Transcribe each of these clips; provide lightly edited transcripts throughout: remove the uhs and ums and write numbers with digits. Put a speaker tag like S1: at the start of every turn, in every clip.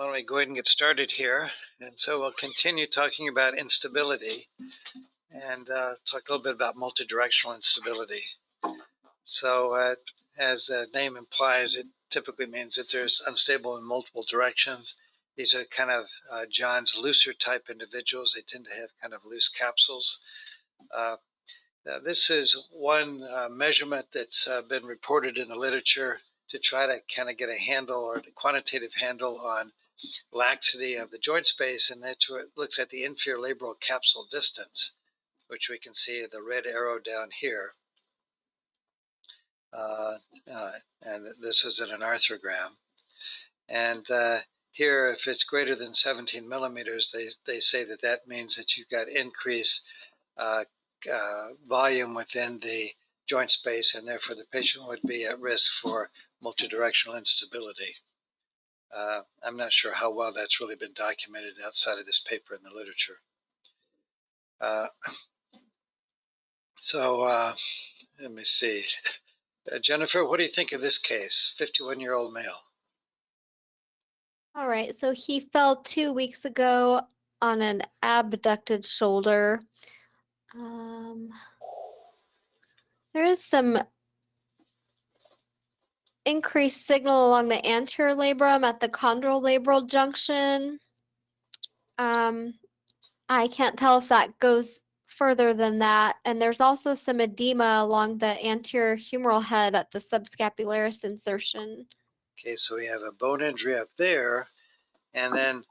S1: Why don't we go ahead and get started here? And so we'll continue talking about instability and talk a little bit about multidirectional instability. So as the name implies, it typically means that there's unstable in multiple directions. These are kind of John's looser type individuals. They tend to have kind of loose capsules. This is one measurement that's been reported in the literature to try to kind of get a handle or a quantitative handle on laxity of the joint space, and that's where it looks at the inferior labral capsule distance, which we can see the red arrow down here. And this is in an arthrogram. And here, if it's greater than 17 millimeters, they say that that means that you've got increased volume within the joint space, and therefore the patient would be at risk for multidirectional instability. I'm not sure how well that's really been documented outside of this paper in the literature. Let me see. Jennifer, what do you think of this case? 51-year-old male.
S2: All right, so he fell 2 weeks ago on an abducted shoulder. There is some increased signal along the anterior labrum at the chondrolabral junction. I can't tell if that goes further than that. And there's also some edema along the anterior humeral head at the subscapularis insertion.
S1: Okay, so we have a bone injury up there, and then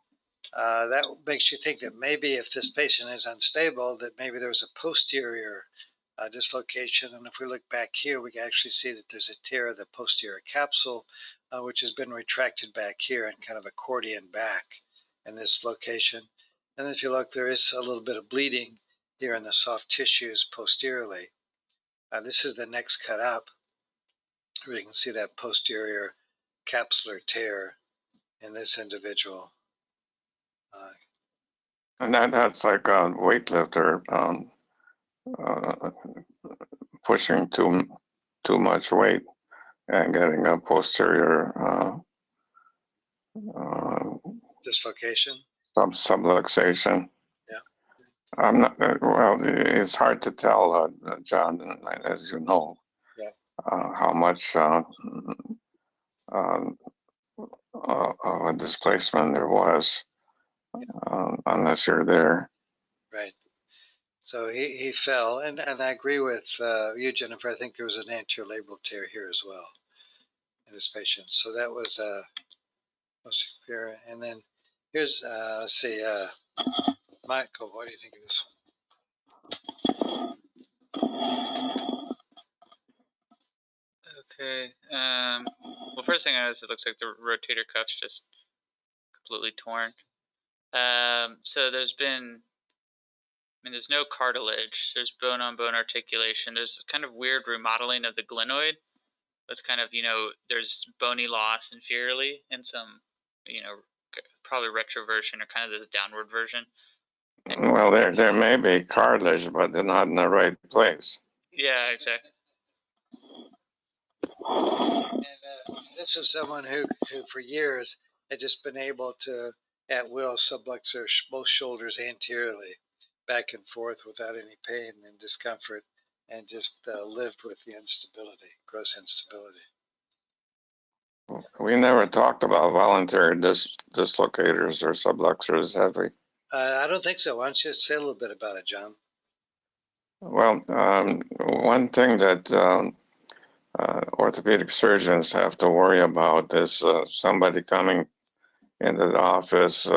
S1: that makes you think that maybe if this patient is unstable, that maybe there was a posterior dislocation. And if we look back here, we can actually see that there's a tear of the posterior capsule, which has been retracted back here and kind of accordion back in this location. And if you look, there is a little bit of bleeding here in the soft tissues posteriorly. This is the next cut up, where you can see that posterior capsular tear in this individual.
S3: And that's like a weightlifter pushing too much weight and getting a posterior
S1: dislocation,
S3: subluxation.
S1: Yeah.
S3: I'm not well. It's hard to tell, John, as you know,
S1: yeah.
S3: How much of a displacement there was, unless you're there.
S1: Right. So he fell, and I agree with you, Jennifer. I think there was an anterior labral tear here as well in this patient. So that was posterior. And then here's let's see, Michael, what do you think of this one?
S4: Okay. Well, first thing I noticed, it looks like the rotator cuff's just completely torn. So there's no cartilage. There's bone-on-bone articulation. There's kind of weird remodeling of the glenoid. That's kind of, there's bony loss inferiorly and some, probably retroversion or kind of the downward version.
S3: Well, there may be cartilage, but they're not in the right place.
S4: Yeah, exactly.
S1: And this is someone who for years had just been able to, at will, sublux both shoulders anteriorly, back and forth without any pain and discomfort, and just lived with the instability, gross instability.
S3: We never talked about voluntary dislocators or subluxers, have we?
S1: I don't think so. Why don't you say a little bit about it, John?
S3: Well, one thing that orthopedic surgeons have to worry about is somebody coming into the office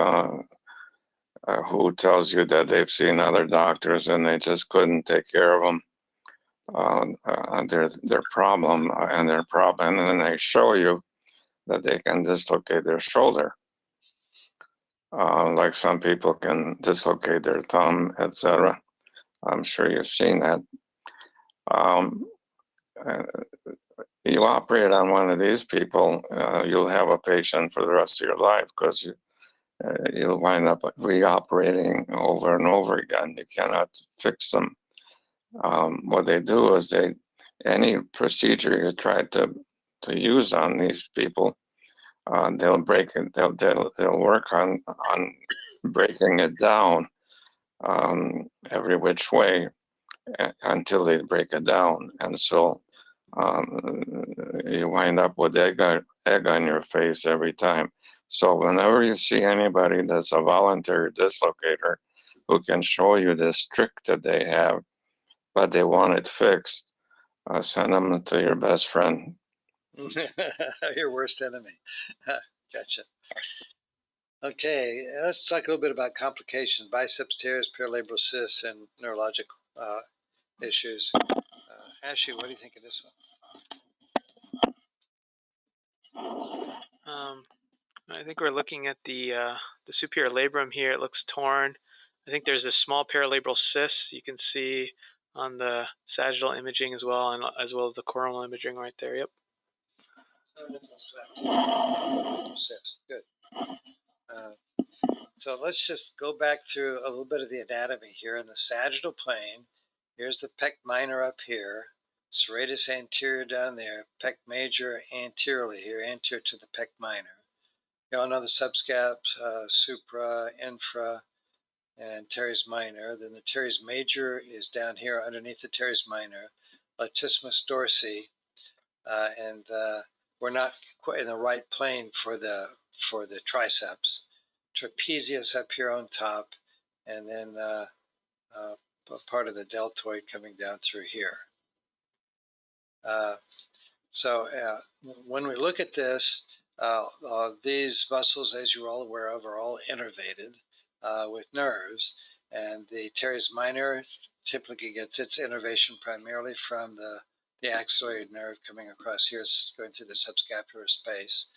S3: who tells you that they've seen other doctors and they just couldn't take care of them, their problem, and then they show you that they can dislocate their shoulder. Like some people can dislocate their thumb, etc. I'm sure you've seen that. You operate on one of these people, you'll have a patient for the rest of your life, because you'll wind up reoperating over and over again. You cannot fix them. What they do is any procedure you try to use on these people, they'll break it. They'll work on breaking it down every which way until they break it down, and so you wind up with egg on your face every time. So whenever you see anybody that's a voluntary dislocator who can show you this trick that they have, but they want it fixed, send them to your best friend.
S1: Your worst enemy. Gotcha. Okay, let's talk a little bit about complications, biceps tears, paralabral cysts, and neurological issues. Ashley, what do you think of this one?
S5: I think we're looking at the superior labrum here. It looks torn. I think there's this small paralabral cyst you can see on the sagittal imaging as well, and as well as the coronal imaging right there. Yep.
S1: Good. So let's just go back through a little bit of the anatomy here. In the sagittal plane, here's the pec minor up here, serratus anterior down there, pec major anteriorly here, anterior to the pec minor. You all know the subscap, supra, infra, and teres minor. Then the teres major is down here underneath the teres minor, latissimus dorsi, and we're not quite in the right plane for the triceps. Trapezius up here on top, and then part of the deltoid coming down through here. So when we look at this, these muscles, as you're all aware of, are all innervated with nerves, and the teres minor typically gets its innervation primarily from the axillary nerve coming across here, going through the subscapular space.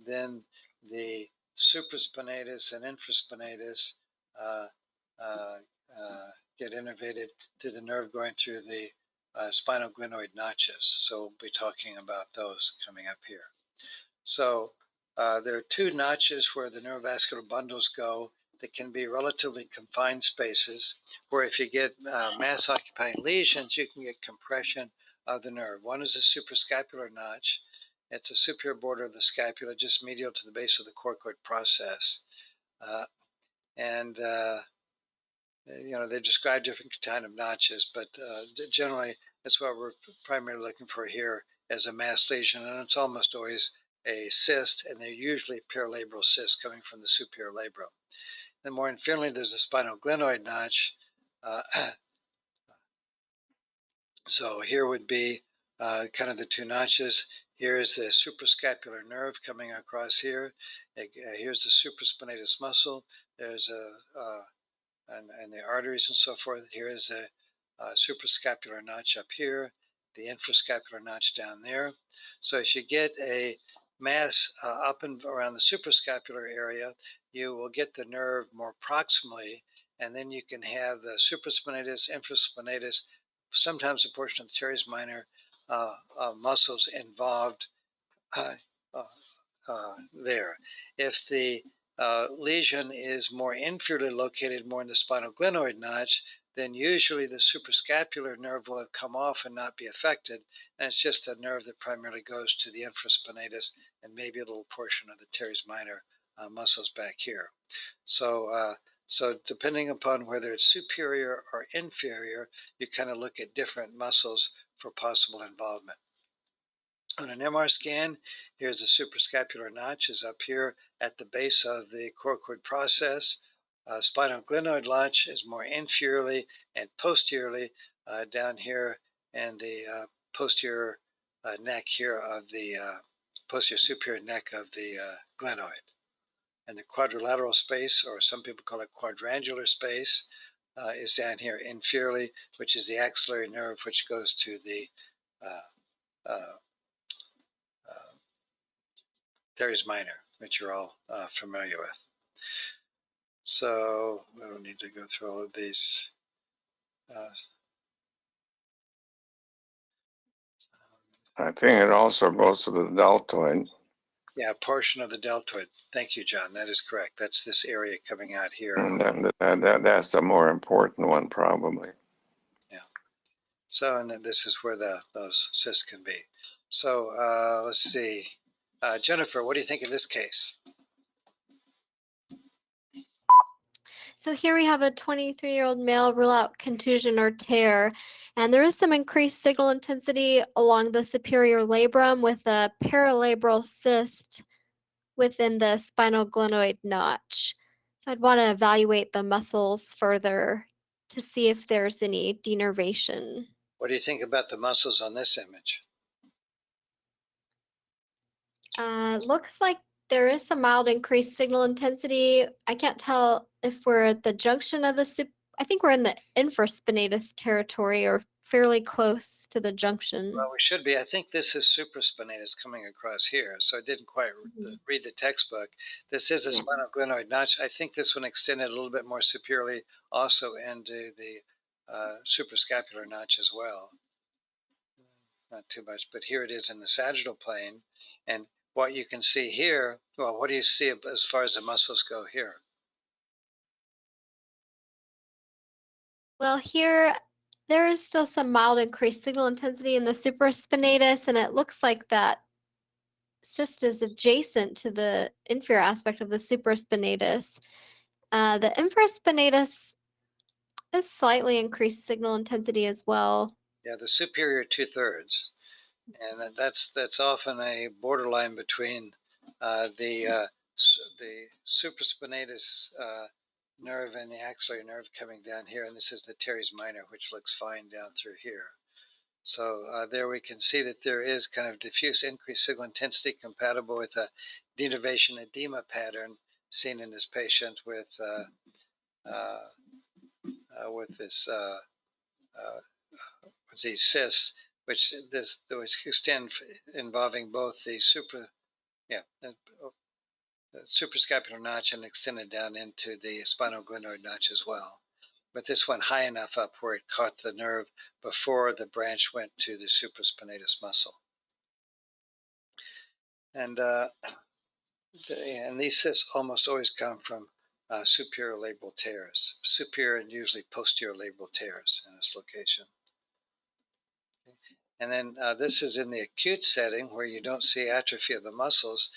S1: Then the supraspinatus and infraspinatus get innervated through the nerve going through the spinoglenoid notches. So we'll be talking about those coming up here. So there are two notches where the neurovascular bundles go that can be relatively confined spaces, where if you get mass occupying lesions, you can get compression of the nerve. One is a suprascapular notch. It's a superior border of the scapula, just medial to the base of the coracoid process. They describe different kind of notches, but generally that's what we're primarily looking for here as a mass lesion, and it's almost always a cyst, and they're usually paralabral cysts coming from the superior labrum. Then more inferiorly, there's a spinoglenoid notch. So here would be kind of the two notches. Here is the suprascapular nerve coming across here. Here's the supraspinatus muscle. There's and the arteries and so forth. Here is a suprascapular notch up here, the infrascapular notch down there. So as you get a mass up and around the suprascapular area, you will get the nerve more proximally, and then you can have the supraspinatus, infraspinatus, sometimes a portion of the teres minor muscles involved there. If the lesion is more inferiorly located, more in the spinoglenoid notch, then usually the suprascapular nerve will have come off and not be affected, and it's just a nerve that primarily goes to the infraspinatus and maybe a little portion of the teres minor muscles back here. So depending upon whether it's superior or inferior, you kind of look at different muscles for possible involvement. On an MR scan, here's the suprascapular notch is up here at the base of the coracoid process. Spinoglenoid notch is more inferiorly and posteriorly down here, and the posterior neck here of the posterior superior neck of the glenoid. And the quadrilateral space, or some people call it quadrangular space, is down here inferiorly, which is the axillary nerve which goes to the teres minor, which you're all familiar with. So I don't need to go through all of these.
S3: I think it also goes to the deltoid.
S1: Yeah, a portion of the deltoid. Thank you, John. That is correct. That's this area coming out here.
S3: And that's the more important one, probably.
S1: Yeah. So, and then this is where those cysts can be. So let's see. Jennifer, what do you think of this case?
S2: So here we have a 23-year-old male rule out contusion or tear, and there is some increased signal intensity along the superior labrum with a paralabral cyst within the spinoglenoid notch. So I'd want to evaluate the muscles further to see if there's any denervation.
S1: What do you think about the muscles on this image?
S2: Looks like there is some mild increased signal intensity. I can't tell if we're at the junction of the I think we're in the infraspinatus territory or fairly close to the junction.
S1: Well, we should be. I think this is supraspinatus coming across here, so I didn't quite read the textbook. This is a spinoglenoid notch. I think this one extended a little bit more superiorly also into the suprascapular notch as well. Not too much, but here it is in the sagittal plane. And what you can see here, well, what do you see as far as the muscles go here?
S2: Well, here there is still some mild increased signal intensity in the supraspinatus, and it looks like that cyst is adjacent to the inferior aspect of the supraspinatus. The infraspinatus is slightly increased signal intensity as well.
S1: Yeah, the superior 2/3, and that's often a borderline between the supraspinatus nerve and the axillary nerve coming down here, and this is the teres minor, which looks fine down through here. So there we can see that there is kind of diffuse increased signal intensity compatible with a denervation edema pattern seen in this patient with these cysts, which extend involving both the suprascapular notch and extended down into the spinoglenoid notch as well. But this went high enough up where it caught the nerve before the branch went to the supraspinatus muscle. And these cysts almost always come from superior labral tears, superior and usually posterior labral tears in this location. And then this is in the acute setting where you don't see atrophy of the muscles.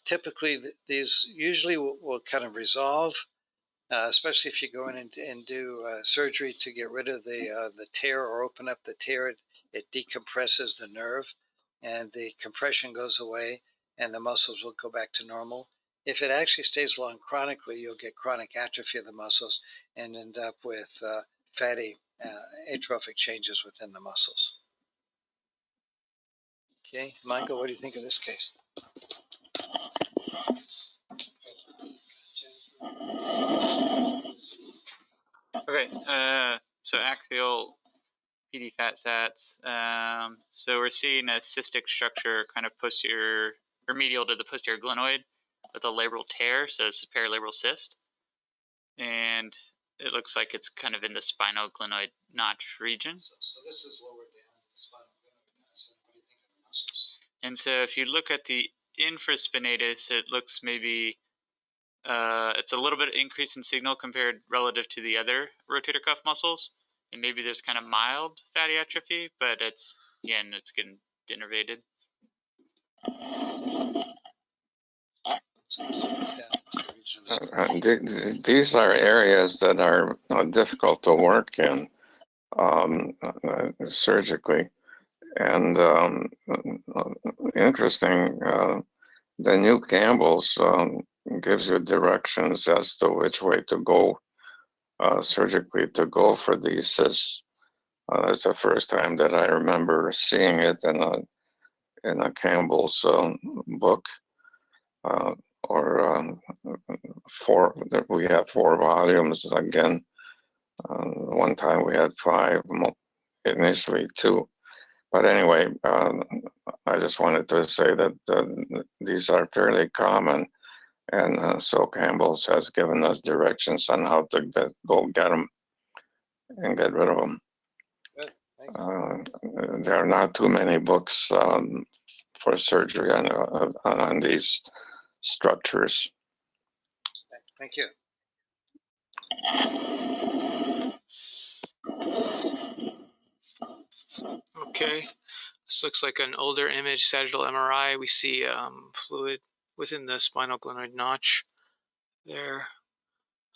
S1: Typically, these usually will kind of resolve, especially if you go in and do surgery to get rid of the tear or open up the tear. It decompresses the nerve, and the compression goes away, and the muscles will go back to normal. If it actually stays along chronically, you'll get chronic atrophy of the muscles and end up with fatty atrophic changes within the muscles. Okay, Michael, what do you think of this case?
S4: Okay, so axial PD fat sats. So we're seeing a cystic structure kind of posterior or medial to the posterior glenoid with a labral tear, so it's a paralabral cyst. And it looks like it's kind of in the spinoglenoid notch region.
S1: So this is lower down in the spinoglenoid notch. What do you think of the muscles?
S4: And so if you look at the infraspinatus, it looks maybe it's a little bit increase in signal compared relative to the other rotator cuff muscles, and maybe there's kind of mild fatty atrophy, but it's getting denervated.
S3: These are areas that are difficult to work in surgically, and interesting. The new Campbell's gives you directions as to which way to go surgically to go for these cysts. That's the first time that I remember seeing it in a Campbell's book. We have 4 volumes again. One time we had 5, initially 2. But anyway, I just wanted to say that these are fairly common, and so Campbell's has given us directions on how to go get them and get rid of them. There are not too many books for surgery on these structures.
S1: Thank you.
S5: Okay, This looks like an older image, sagittal MRI. We see fluid within the spinal glenoid notch there.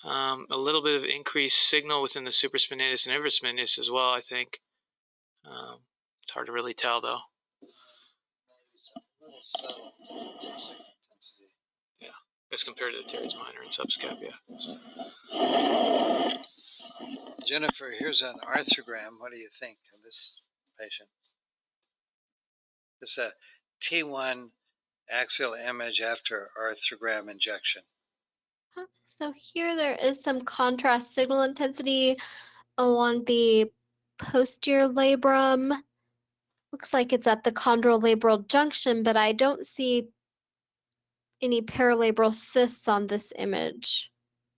S5: A little bit of increased signal within the supraspinatus and infraspinatus as well, I think. It's hard to really tell though. Yeah, as compared to the teres minor and subscap, yeah.
S1: Jennifer, here's an arthrogram. What do you think of this patient? It's a T1 axial image after arthrogram injection.
S2: So here there is some contrast signal intensity along the posterior labrum. Looks like it's at the chondrolabral junction, but I don't see any paralabral cysts on this image.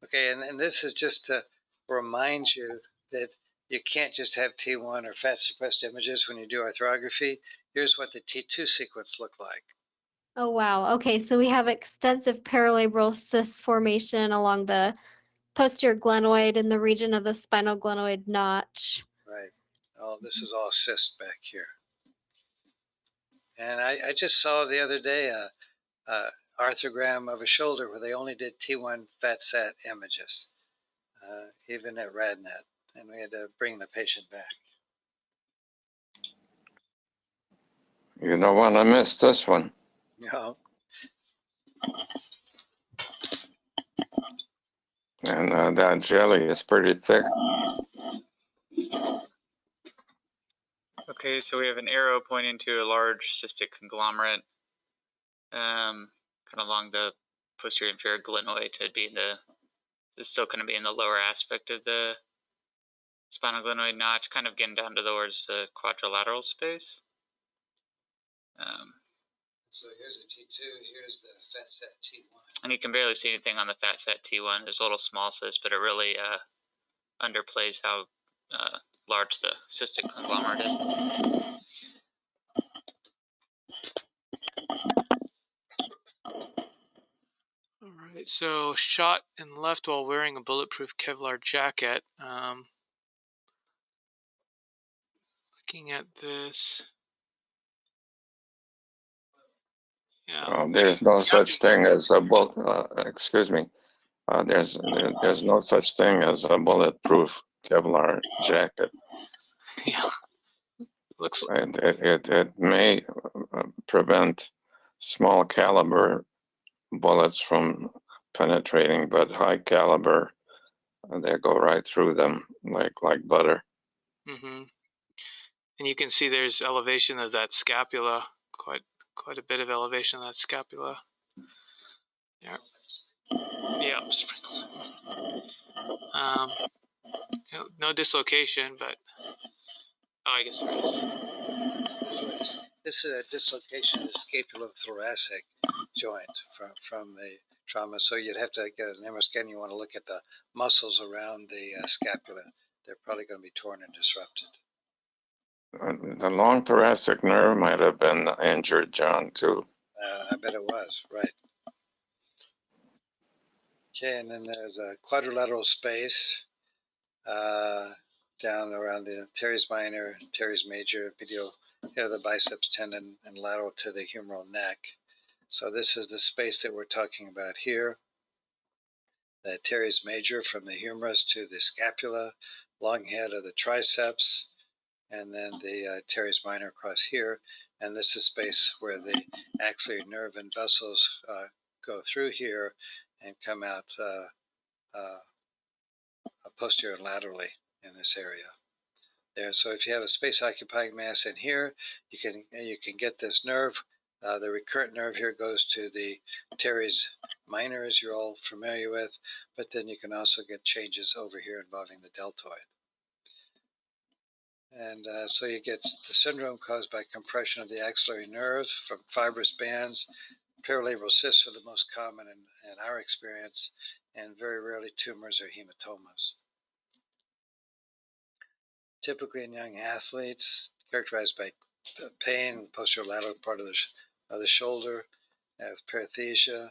S1: Okay, and this is just to remind you that you can't just have T1 or fat suppressed images when you do arthrography. Here's what the T2 sequence looked like.
S2: Oh, wow. Okay, so we have extensive paralabral cyst formation along the posterior glenoid in the region of the spinal glenoid notch.
S1: Right. Oh, this is all cyst back here. And I just saw the other day a arthrogram of a shoulder where they only did T1 fat sat images, even at RadNet, and we had to bring the patient back.
S3: You don't want to miss this one.
S1: No.
S3: And that jelly is pretty thick.
S4: Okay, so we have an arrow pointing to a large cystic conglomerate, kind of along the posterior inferior glenoid. It's still going to be in the lower aspect of the spinal glenoid notch, kind of getting down towards the quadrilateral space.
S1: So here's a T2, here's the fat set T1.
S4: And you can barely see anything on the fat set T1. There's a little small cyst, but it really underplays how large the cystic conglomerate is.
S5: All right, so shot and left while wearing a bulletproof Kevlar jacket. Looking at this. Yeah.
S3: There's no such thing as a excuse me. There's no such thing as a bulletproof Kevlar jacket.
S5: Yeah. Looks like
S3: it may prevent small caliber bullets from penetrating, but high caliber, they go right through them like butter.
S5: Mm-hmm. And you can see there's elevation of that scapula, quite a bit of elevation of that scapula. Yeah. Yeah, sprinkled. No dislocation, but I guess there is.
S1: This is a dislocation of the scapho-thoracic joint from the trauma. So you'd have to get an MR scan. You want to look at the muscles around the scapula. They're probably going to be torn and disrupted.
S3: The long thoracic nerve might have been injured, John, too.
S1: I bet it was, right. Okay, and then there's a quadrilateral space down around the teres minor, teres major, medial head of the biceps tendon, and lateral to the humeral neck. So this is the space that we're talking about here. The teres major from the humerus to the scapula, long head of the triceps, and then the teres minor across here. And this is space where the axillary nerve and vessels go through here and come out posterior laterally in this area. There, so if you have a space occupying mass in here, you can get this nerve. The recurrent nerve here goes to the teres minor, as you're all familiar with, but then you can also get changes over here involving the deltoid. And so you get the syndrome caused by compression of the axillary nerves from fibrous bands. Paralabral cysts are the most common in our experience, and very rarely tumors or hematomas. Typically in young athletes, characterized by pain, posterior lateral part of the shoulder, with paresthesia,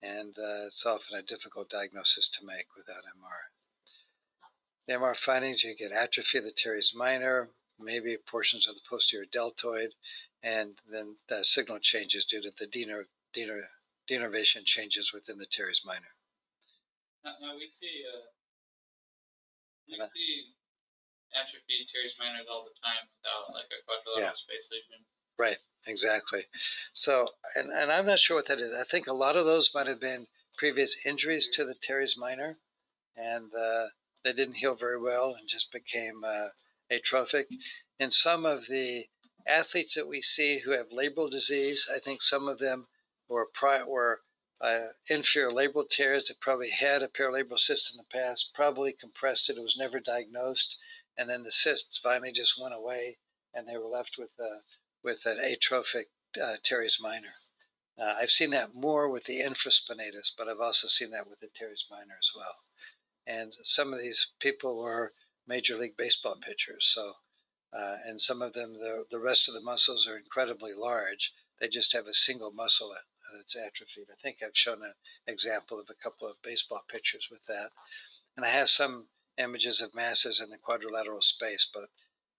S1: and it's often a difficult diagnosis to make without MR. The MR findings, you get atrophy of the teres minor, maybe portions of the posterior deltoid, and then the signal changes due to the denervation changes within the teres minor.
S4: Now we see atrophy teres minors all the time without like a quadrilateral space lesion.
S1: Right, exactly. So, and I'm not sure what that is. I think a lot of those might have been previous injuries to the teres minor, and they didn't heal very well and just became atrophic. And some of the athletes that we see who have labral disease, I think some of them were inferior labral tears that probably had a paralabral cyst in the past, probably compressed it. It was never diagnosed, and then the cysts finally just went away, and they were left with an atrophic teres minor. I've seen that more with the infraspinatus, but I've also seen that with the teres minor as well. And some of these people were Major League Baseball pitchers, so and some of them, the rest of the muscles are incredibly large. They just have a single muscle that's atrophied. I think I've shown an example of a couple of baseball pitchers with that. And I have some images of masses in the quadrilateral space, but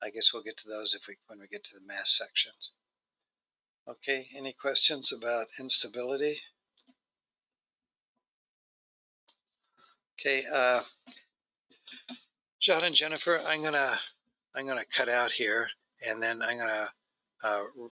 S1: I guess we'll get to those when we get to the mass sections. Okay, any questions about instability? Okay, John and Jennifer, I'm gonna cut out here, and then I'm gonna